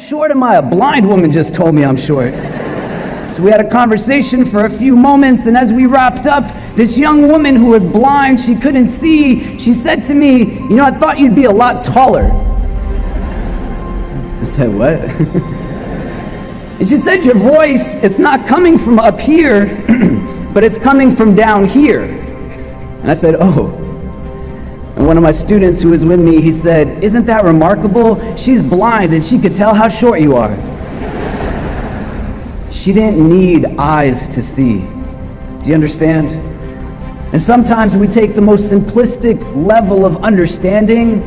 short am I? A blind woman just told me I'm short. So we had a conversation for a few moments, and as we wrapped up, this young woman who was blind, she couldn't see, she said to me, you know, I thought you'd be a lot taller. I said, what? And she said, your voice, it's not coming from up here, but it's coming from down here. And I said, oh. And one of my students who was with me, he said, isn't that remarkable? She's blind and she could tell how short you are. She didn't need eyes to see. Do you understand? And sometimes we take the most simplistic level of understanding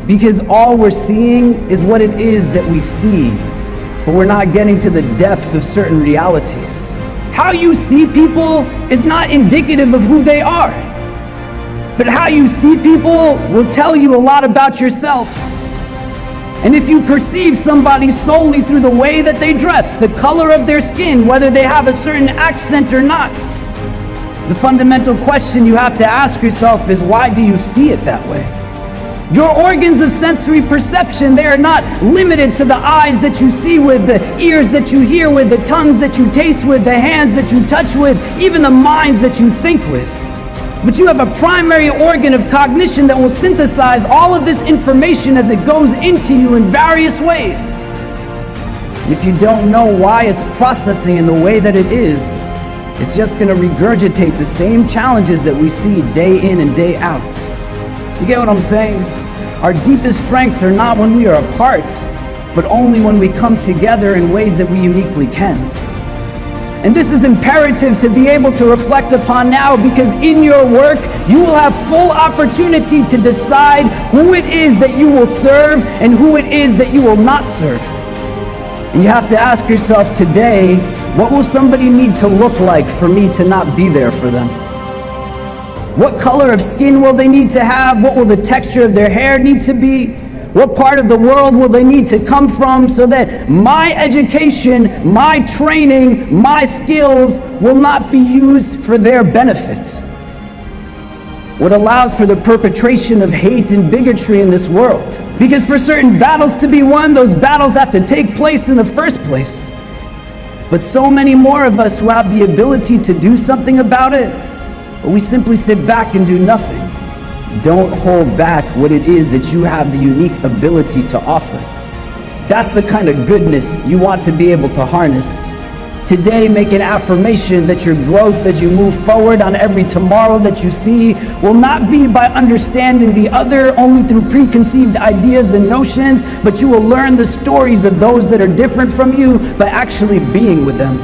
because all we're seeing is what it is that we see, but we're not getting to the depth of certain realities. How you see people is not indicative of who they are, but how you see people will tell you a lot about yourself. And if you perceive somebody solely through the way that they dress, the color of their skin, whether they have a certain accent or not, the fundamental question you have to ask yourself is, why do you see it that way? Your organs of sensory perception, they are not limited to the eyes that you see with, the ears that you hear with, the tongues that you taste with, the hands that you touch with, even the minds that you think with. But you have a primary organ of cognition that will synthesize all of this information as it goes into you in various ways. And if you don't know why it's processing in the way that it is, it's just going to regurgitate the same challenges that we see day in and day out. Do you get what I'm saying? Our deepest strengths are not when we are apart, but only when we come together in ways that we uniquely can. And this is imperative to be able to reflect upon now, because in your work, you will have full opportunity to decide who it is that you will serve and who it is that you will not serve. And you have to ask yourself today, what will somebody need to look like for me to not be there for them? What color of skin will they need to have? What will the texture of their hair need to be? What part of the world will they need to come from so that my education, my training, my skills will not be used for their benefit? What allows for the perpetration of hate and bigotry in this world? Because for certain battles to be won, those battles have to take place in the first place. But so many more of us who have the ability to do something about it, but we simply sit back and do nothing. Don't hold back what it is that you have the unique ability to offer. That's the kind of goodness you want to be able to harness. Today, make an affirmation that your growth as you move forward on every tomorrow that you see will not be by understanding the other only through preconceived ideas and notions, but you will learn the stories of those that are different from you by actually being with them.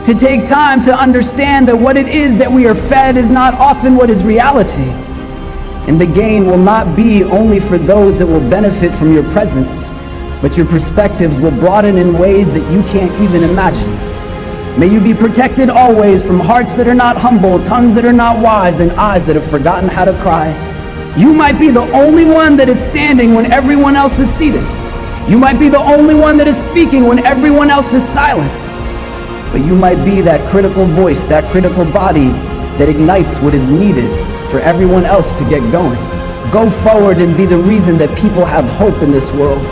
To take time to understand that what it is that we are fed is not often what is reality. And the gain will not be only for those that will benefit from your presence, but your perspectives will broaden in ways that you can't even imagine. May you be protected always from hearts that are not humble, tongues that are not wise, and eyes that have forgotten how to cry. You might be the only one that is standing when everyone else is seated. You might be the only one that is speaking when everyone else is silent. But you might be that critical voice, that critical body that ignites what is needed for everyone else to get going. Go forward and be the reason that people have hope in this world.